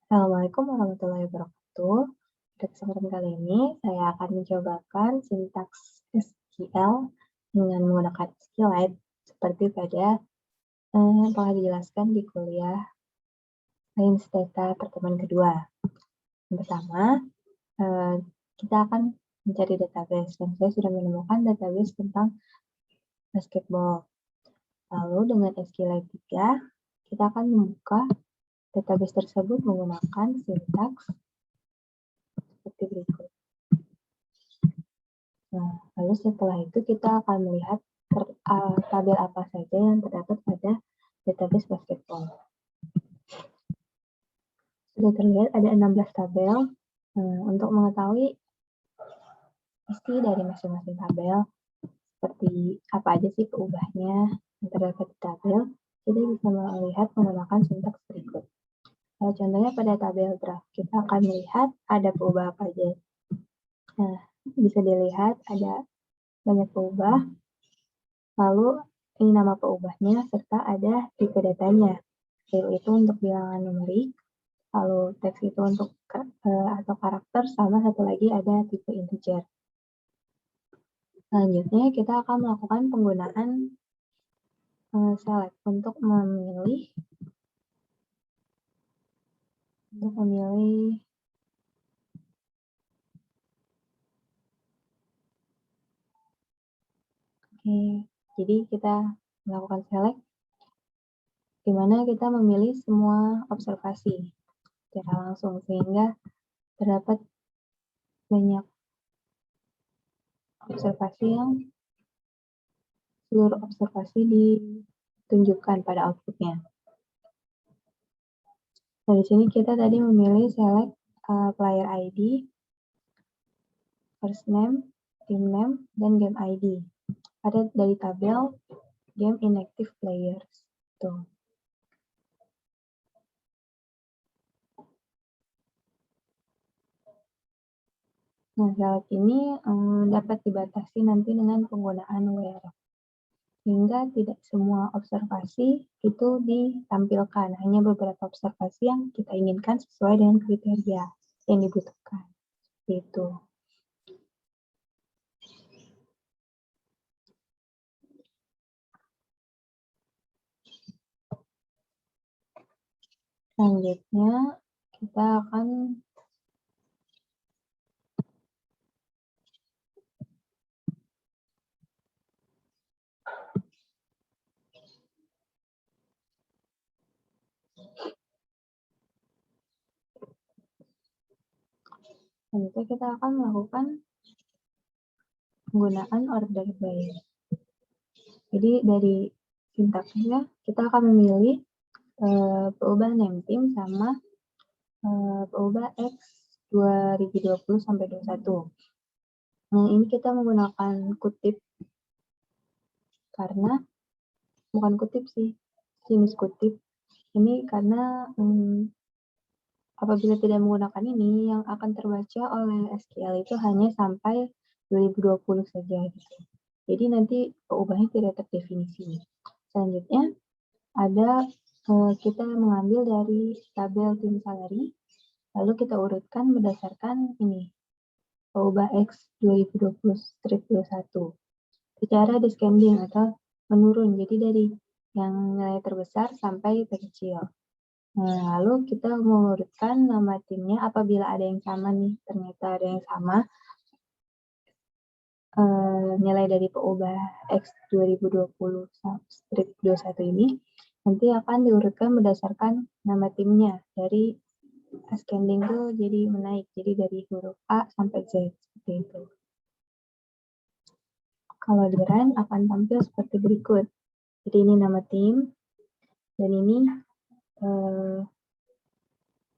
Assalamualaikum warahmatullahi wabarakatuh. Pada kesempatan kali ini, saya akan mencobakan sintaks SQL dengan menggunakan SQLite seperti telah dijelaskan di kuliah Sains Data pertemuan kedua. Yang pertama, eh, kita akan mencari database, dan saya sudah menemukan database tentang basketball. Lalu dengan SQLite 3, kita akan membuka database tersebut menggunakan sintaks seperti berikut. Nah, lalu setelah itu kita akan melihat tabel apa saja yang terdapat pada database basketball. Sudah terlihat ada 16 tabel. Untuk mengetahui isi dari masing-masing tabel, seperti apa aja sih peubahnya yang terdapat di tabel, kita bisa melihat menggunakan sintaks berikut. Contohnya pada tabel draft, kita akan melihat ada peubah apa aja. Nah, bisa dilihat ada banyak peubah, lalu ini nama peubahnya, serta ada tipe datanya, yaitu untuk bilangan numerik, lalu teks itu untuk atau karakter, sama satu lagi ada tipe integer. Selanjutnya kita akan melakukan penggunaan select untuk memilih jadi kita melakukan select di mana kita memilih semua observasi secara langsung, sehingga terdapat banyak observasi yang seluruh observasi ditunjukkan pada outputnya. Nah, di sini kita tadi memilih select player ID, first name, team name, dan game ID. Ada dari tabel game inactive players. Tuh. Nah, select ini dapat dibatasi nanti dengan penggunaan where, sehingga tidak semua observasi itu ditampilkan, hanya beberapa observasi yang kita inginkan sesuai dengan kriteria yang dibutuhkan. Itu. Selanjutnya kita akan melakukan penggunaan order by. Jadi dari sintaksnya kita akan memilih peubah name team sama peubah X 2020 sampai 21. Nah, ini kita menggunakan kutip karena bukan kutip sih, sinis kutip. Ini karena apabila tidak menggunakan ini, yang akan terbaca oleh SQL itu hanya sampai 2020 saja gitu. Jadi nanti peubahnya tidak terdefinisi. Selanjutnya ada kita mengambil dari tabel tim salary, lalu kita urutkan berdasarkan ini peubah X 2020-21 secara descending atau menurun, jadi dari yang nilai terbesar sampai terkecil. Nah, lalu kita mengurutkan nama timnya apabila ada yang sama nih, ternyata ada yang sama nilai dari peubah X 2020-21 ini nanti akan diurutkan berdasarkan nama timnya dari ascending itu jadi menaik, jadi dari huruf A sampai Z seperti itu. Kalau di run akan tampil seperti berikut. Jadi ini nama tim dan ini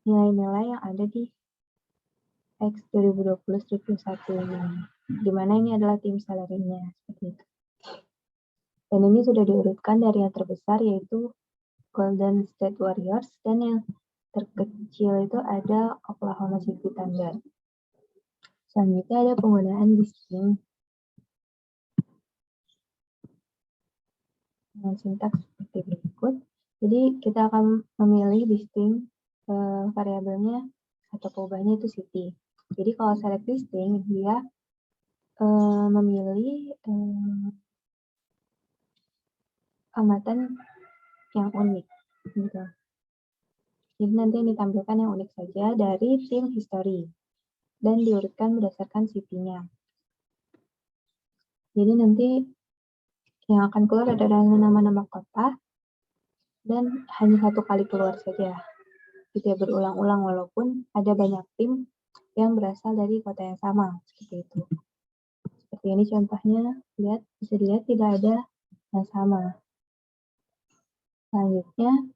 nilai-nilai yang ada di X 2020-21 ini, di mana ini adalah tim salary-nya seperti itu. Dan ini sudah diurutkan dari yang terbesar yaitu Golden State Warriors, dan yang terkecil itu ada Oklahoma City Thunder. Selanjutnya ada penggunaan distinct dengan sintaks seperti berikut. Jadi kita akan memilih distinct variabelnya atau peubahnya itu city. Jadi kalau select listing, dia memilih amatan yang unik. Gitu. Jadi nanti yang ditampilkan yang unik saja dari tim history dan diurutkan berdasarkan city-nya. Jadi nanti yang akan keluar adalah nama-nama kota dan hanya satu kali keluar saja. Tidak berulang-ulang walaupun ada banyak tim yang berasal dari kota yang sama. Seperti itu. Seperti ini contohnya, bisa dilihat tidak ada yang sama. Selanjutnya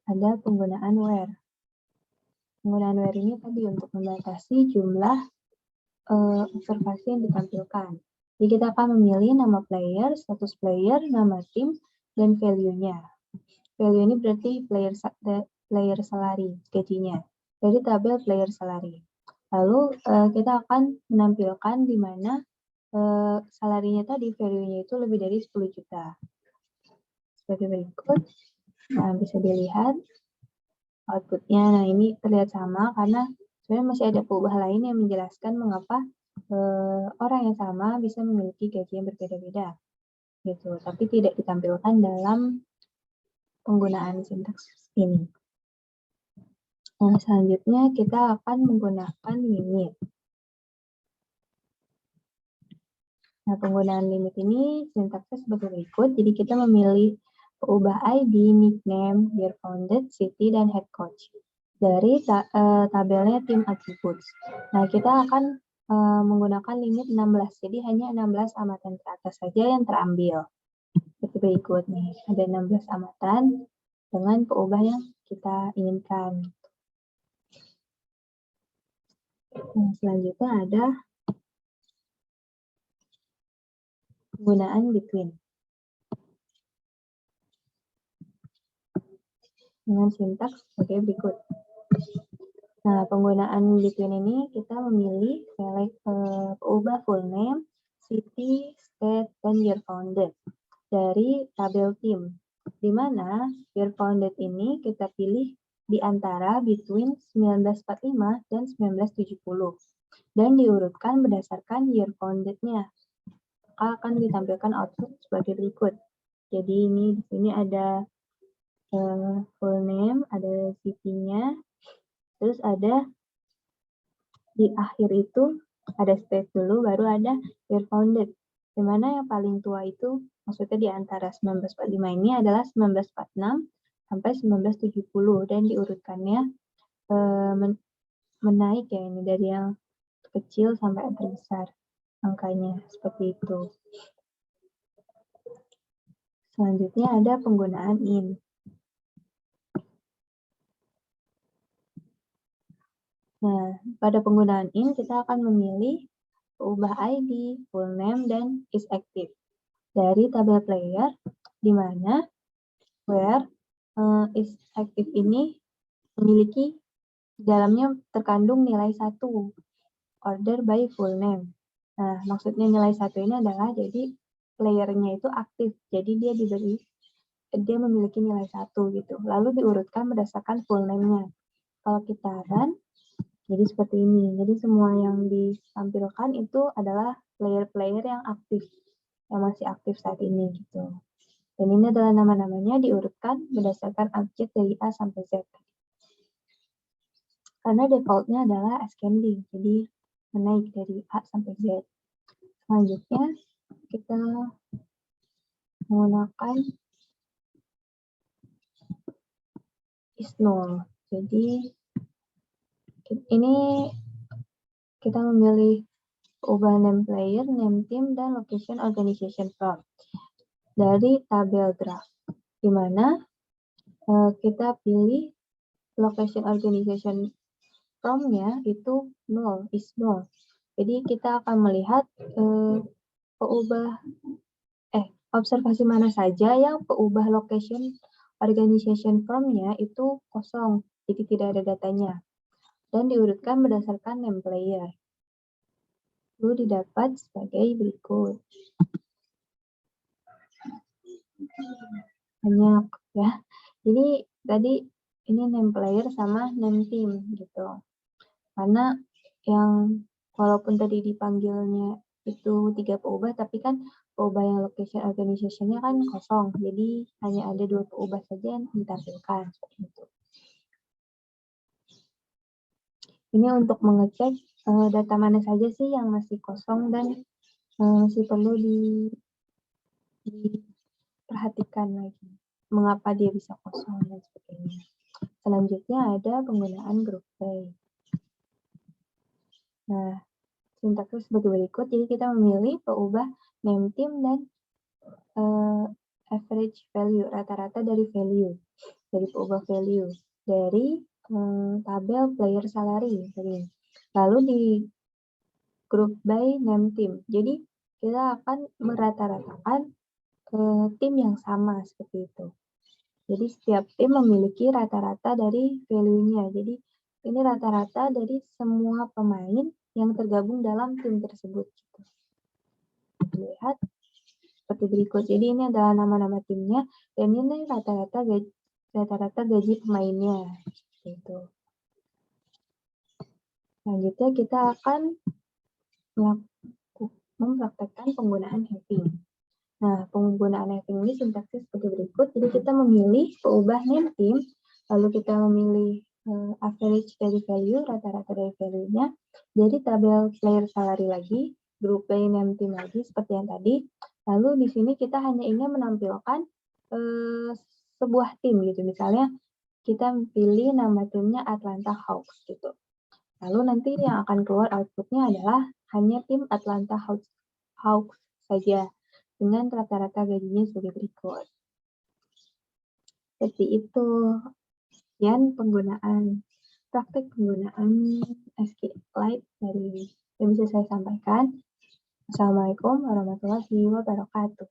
ada penggunaan where. Penggunaan where ini tadi untuk membatasi jumlah observasi yang ditampilkan. Jadi kita akan memilih nama player, status player, nama tim, dan value-nya. Value ini berarti player salary, gajinya. Dari tabel player salary. Lalu kita akan menampilkan di mana salarinya tadi, value-nya itu lebih dari 10 juta. Seperti berikut. Nah, bisa dilihat output-nya. Nah, ini terlihat sama karena sebenarnya masih ada peubah lain yang menjelaskan mengapa orang yang sama bisa memiliki gaji yang berbeda-beda. Gitu. Tapi tidak ditampilkan dalam penggunaan sintaks ini. Nah, selanjutnya kita akan menggunakan limit. Nah, penggunaan limit ini sintaksnya sebagai berikut. Jadi kita memilih peubah ID, nickname, year founded, city, dan head coach dari tabelnya tim attributes. Nah, kita akan menggunakan limit 16. Jadi hanya 16 amatan ke atas saja yang terambil. Seperti berikut nih. Ada 16 amatan dengan peubah yang kita inginkan. Nah, selanjutnya ada penggunaan between. Dengan sintaks sebagai berikut. Nah, penggunaan between ini kita memilih select peubah full name, city, state, dan year founded dari tabel tim. Di mana year founded ini kita pilih di antara between 1945 dan 1970 dan diurutkan berdasarkan year founded-nya. Maka akan ditampilkan output sebagai berikut. Jadi ini di sini ada full name, ada city-nya, terus ada di akhir itu ada state dulu, baru ada year founded. Di mana yang paling tua itu, maksudnya di antara 1945 ini adalah 1946 sampai 1970 dan diurutkannya menaik ya ini dari yang kecil sampai yang terbesar angkanya seperti itu. Selanjutnya ada penggunaan in. Nah, pada penggunaan in kita akan memilih peubah ID, full name, dan is active dari tabel player, di mana where is active ini memiliki di dalamnya terkandung nilai 1 order by full name. Nah, maksudnya nilai 1 ini adalah jadi playernya itu aktif, jadi dia memiliki nilai 1 gitu. Lalu diurutkan berdasarkan full name-nya. Kalau kita run, jadi seperti ini. Jadi semua yang ditampilkan itu adalah player-player yang aktif, yang masih aktif saat ini gitu. Dan ini adalah nama-namanya diurutkan berdasarkan abjad dari A sampai Z. Karena defaultnya adalah ascending, jadi menaik dari A sampai Z. Selanjutnya kita menggunakan is null. Jadi ini kita memilih ubah name player, name team, dan location organization from dari tabel draft, di mana kita pilih location organization from-nya itu null, is null. Jadi kita akan melihat observasi mana saja yang peubah location organization from-nya itu kosong, jadi tidak ada datanya. Dan diurutkan berdasarkan name player. Lalu didapat sebagai berikut. Banyak ya. Jadi tadi ini name player sama name team gitu. Karena yang walaupun tadi dipanggilnya itu 3 peubah, tapi kan peubah yang location organization-nya kan kosong. Jadi hanya ada 2 peubah saja yang ditampilkan seperti itu. Ini untuk mengecek data mana saja sih yang masih kosong dan masih perlu diperhatikan lagi. Mengapa dia bisa kosong dan sebagainya. Selanjutnya ada penggunaan group by. Nah, sintaksnya sebagai berikut. Jadi kita memilih peubah name team dan average value, rata-rata dari value, dari peubah value, dari tabel player salary. Lalu di group by name team. Jadi kita akan merata-ratakan tim yang sama seperti itu. Jadi setiap tim memiliki rata-rata dari value-nya. Jadi ini rata-rata dari semua pemain yang tergabung dalam tim tersebut. Lihat seperti berikut. Jadi ini adalah nama-nama timnya dan ini rata-rata gaji pemainnya. Gitu. Selanjutnya kita akan mempraktekkan penggunaan having. Nah, penggunaan having ini sintaksnya seperti berikut. Jadi kita memilih peubah name team, lalu kita memilih average dari value, rata-rata dari value-nya. Jadi tabel player salary lagi, group by name team lagi seperti yang tadi. Lalu di sini kita hanya ingin menampilkan sebuah tim gitu. Misalnya kita pilih nama timnya Atlanta Hawks gitu. Lalu nanti yang akan keluar outputnya adalah hanya tim Atlanta Hawks saja dengan rata-rata gajinya sebagai berikut. Seperti itu. Sekian praktek penggunaan SQLite dari yang bisa saya sampaikan. Assalamualaikum warahmatullahi wabarakatuh.